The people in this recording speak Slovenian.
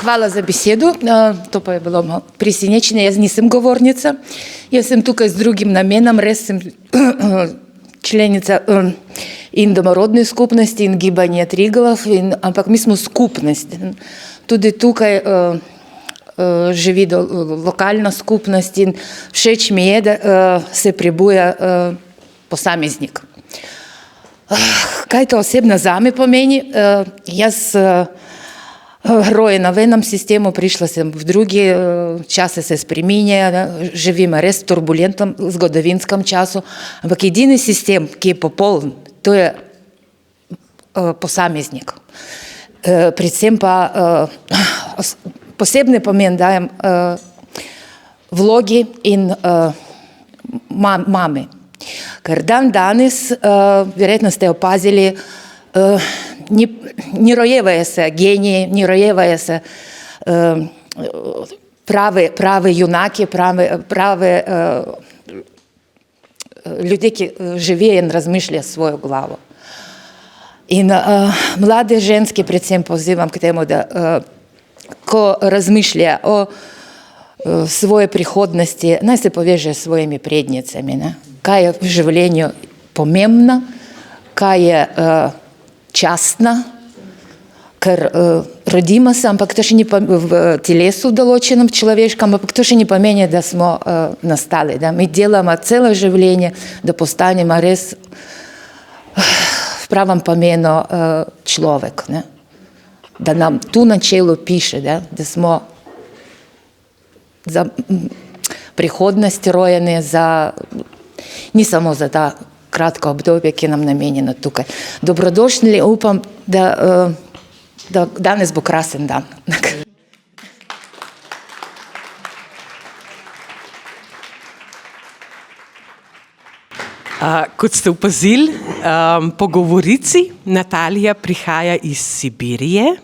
Hvala za besedo. To pa je bilo presenečenje. Jaz nisem govornica. Jaz sem tukaj z drugim namenom. Res sem članica in domorodne skupnosti in gibanja Triglav, ampak mi smo skupnost. Tudi tukaj živi lokalna skupnost in všeč mi je, da se prebuja posameznik. Kaj to osebno zame pomeni? Jaz rojena v enem sistemu, prišla sem v drugi, čase se spreminjajo, živimo res v turbulentnem zgodovinskem času, ampak edini sistem, ki je popoln, to je posameznik. Predvsem pa posebni pomen dajem vlogi in mame. Ker dan danes, verjetno ste opazili, не роєвається генії, не роєвається праві юнаки, праві люди, які живі і розмишляють свою главу. І младі женські, предвсем позивам к тому, да, ко розмишляє о своей приходности, най се повеже своими предницами, не? Кая в живлению помемна, кая частна, ker rodimo se, ampak to še ni v telesu določenem človeškem, ampak to še ne pomeni, da smo nastali, da mi delamo celo življenje, da postanemo res v pravem pomenu človek, ne? Da nam tu na čelu piše, da smo za prihodnost rojeni, ni samo za ta kratko obdobje, ki je nam namenjeno tukaj. Dobrodošli, upam, da danes bo krasen dan. Kot ste opazili, po govorici Natalija prihaja iz Sibirije.